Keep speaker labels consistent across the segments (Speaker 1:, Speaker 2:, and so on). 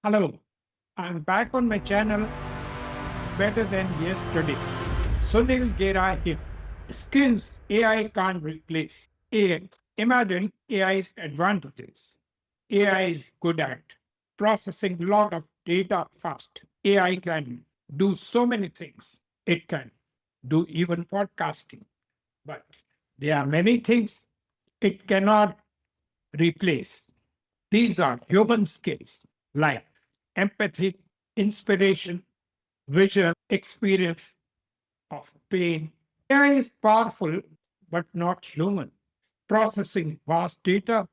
Speaker 1: Hello, I'm back on my channel better than yesterday. Sunil Gera here. Skills AI can't replace. AI. Imagine AI's advantages. AI is good at processing a lot of data fast. AI can do so many things. It can do even podcasting. But there are many things it cannot replace. These are human skills like empathy, inspiration, vision, experience of pain. AI is powerful but not human, processing vast data,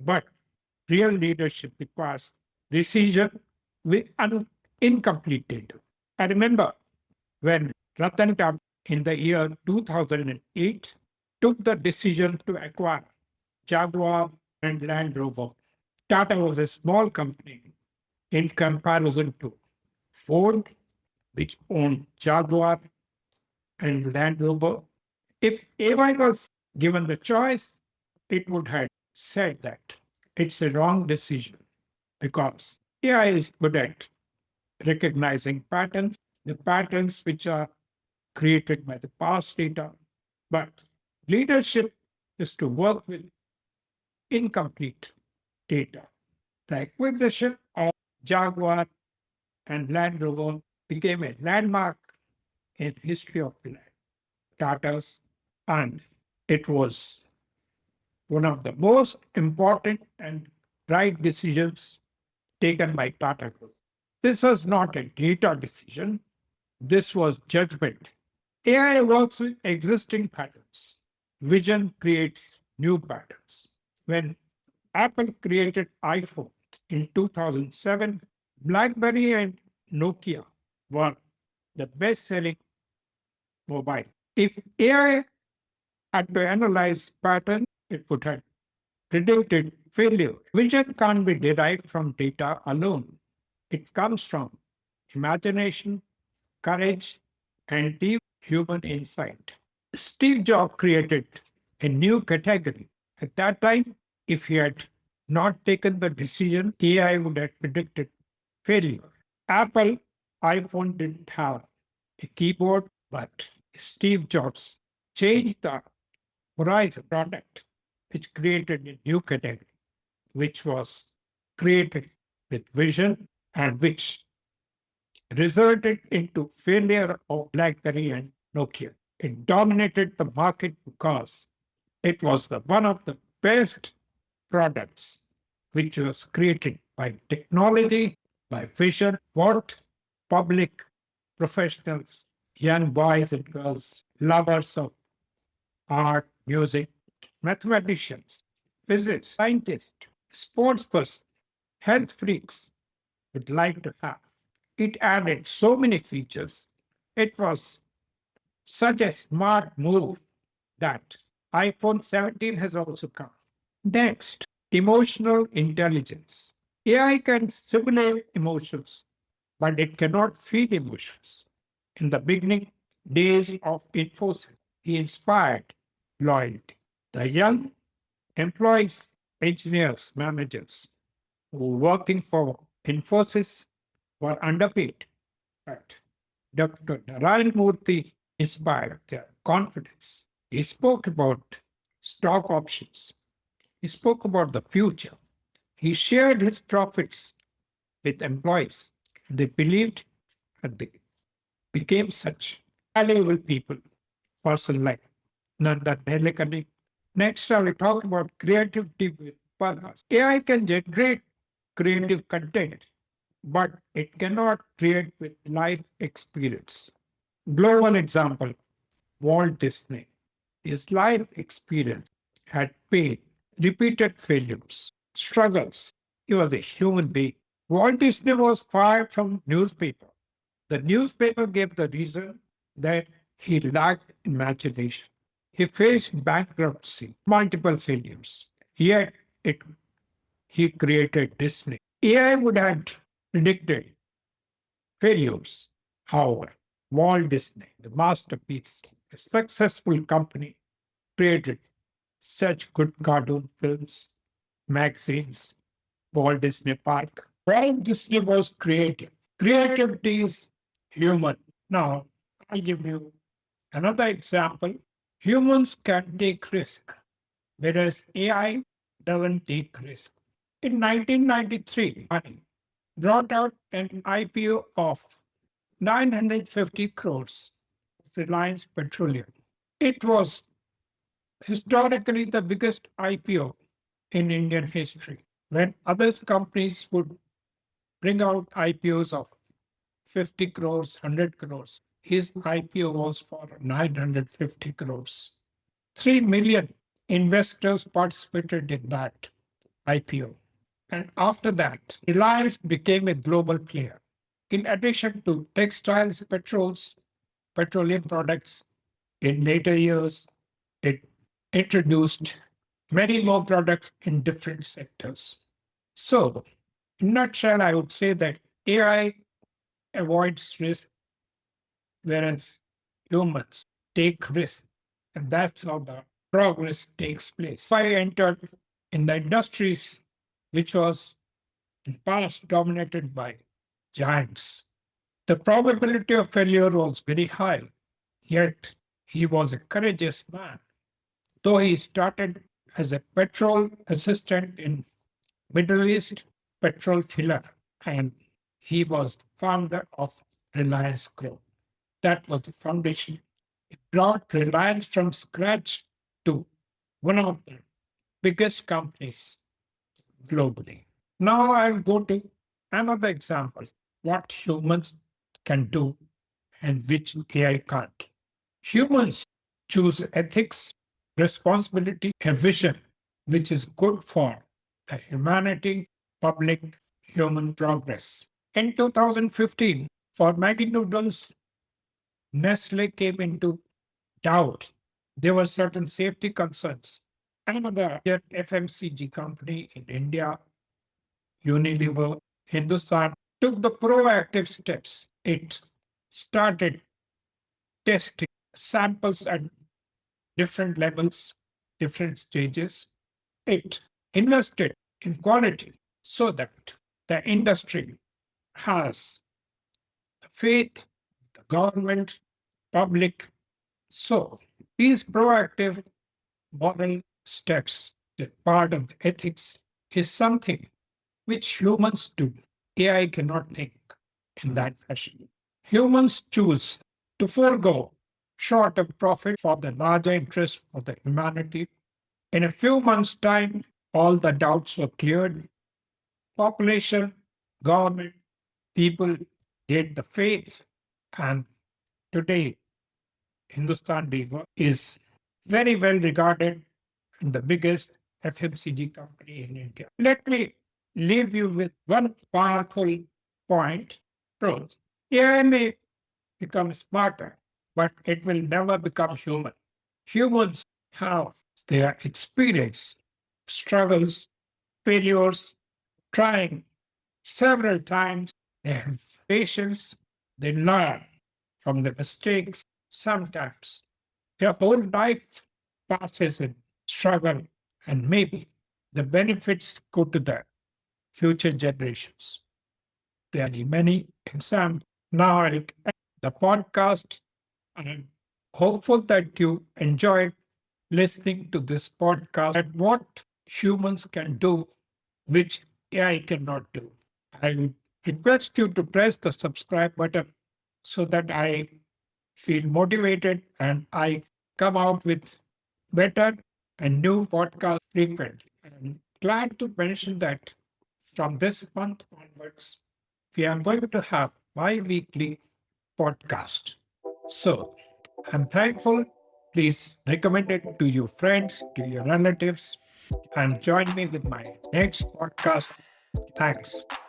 Speaker 1: but real leadership requires decision with incomplete data. I remember when Ratan Tata in the year 2008 took the decision to acquire Jaguar and Land Rover. Tata was a small company in comparison to Ford, which owned Jaguar and Land Rover. If AI was given the choice, it would have said that it's a wrong decision because AI is good at recognizing patterns, the patterns which are created by the past data. But leadership is to work with incomplete data. The acquisition of Jaguar and Land Rover became a landmark in history of Tata's, and it was one of the most important and right decisions taken by Tata Group. This was not a data decision, this was judgment. AI works with existing patterns. Vision creates new patterns. When Apple created iPhone in 2007, BlackBerry and Nokia were the best selling mobile. If AI had to analyze patterns, it would have predicted failure. Vision can't be derived from data alone. It comes from imagination, courage, and deep human insight. Steve Jobs created a new category. At that time, if he had not taken the decision, AI would have predicted failure. Apple iPhone didn't have a keyboard, but Steve Jobs changed the horizon product, which created a new category, which was created with vision and which resulted into failure of BlackBerry and Nokia. It dominated the market because it was one of the best products which was created by technology, by vision, what public professionals, young boys and girls, lovers of art, music, mathematicians, physicists, scientists, sportspersons, health freaks would like to have. It added so many features. It was such a smart move that iPhone 17 has also come. Next, emotional intelligence. AI can simulate emotions, but it cannot feel emotions. In the beginning days of Infosys, he inspired loyalty. The young employees, engineers, managers who were working for Infosys were underpaid. But Dr. Narayan Murthy inspired their confidence. He spoke about stock options. He spoke about the future. He shared his profits with employees. They believed and they became such valuable people, person like Nandan Nilekani. Next, I will talk about creativity with purpose. AI can generate creative content, but it cannot create with life experience. Global example Walt Disney. His life experience had pain, repeated failures, struggles. He was a human being. Walt Disney was fired from newspaper. The newspaper gave the reason that he lacked imagination. He faced bankruptcy, multiple failures. Yet he created Disney. AI would have predicted failures. However, Walt Disney, the masterpiece, a successful company, created such good cartoon films, magazines, Walt Disney Park. Walt Disney was creative. Creativity is human. Now, I'll give you another example. Humans can take risk, whereas AI doesn't take risk. In 1993, Money brought out an IPO of 950 crores of Reliance Petroleum. It was historically the biggest IPO in Indian history. When other companies would bring out IPOs of 50 crores, 100 crores, his IPO was for 950 crores. 3 million investors participated in that IPO. And after that, Reliance became a global player. In addition to textiles, petroleum products, in later years, it introduced many more products in different sectors. So, in a nutshell, I would say that AI avoids risk, whereas humans take risk. And that's how the progress takes place. I entered in the industries which was in past dominated by giants. The probability of failure was very high, yet he was a courageous man. Though he started as a petrol assistant in Middle East petrol filler, and he was the founder of Reliance Group. That was the foundation. It brought Reliance from scratch to one of the biggest companies globally. Now I'll go to another example, what humans can do and which AI can't. Humans choose ethics, responsibility, and vision, which is good for the humanity, public, human progress. In 2015, for Maggie noodles, Nestle came into doubt. There were certain safety concerns. Another FMCG company in India, Unilever, Hindustan, took the proactive steps. It started testing samples at different levels, different stages. It invested in quality so that the industry has faith, the government, public. So these proactive moral steps, that part of the ethics, is something which humans do. AI cannot think in that fashion. Humans choose to forego short-term profit for the larger interest of the humanity. In a few months' time, all the doubts were cleared. Population, government, people get the faith, and today Hindustan Lever is very well regarded and the biggest FMCG company in India. Let me leave you with one powerful point. Truth. AI may become smarter, but it will never become human. Humans have their experience, struggles, failures, trying several times. They have patience, they learn from the mistakes. Sometimes their whole life passes in struggle, and maybe the benefits go to the future generations. There are many examples. Now I'll end the podcast. I'm hopeful that you enjoyed listening to this podcast and what humans can do, which AI cannot do. I would request you to press the subscribe button so that I feel motivated and I come out with better and new podcasts frequently. I'm glad to mention that from this month onwards, we are going to have bi-weekly podcast. So I'm thankful. Please recommend it to your friends, to your relatives, and join me with my next podcast. Thanks.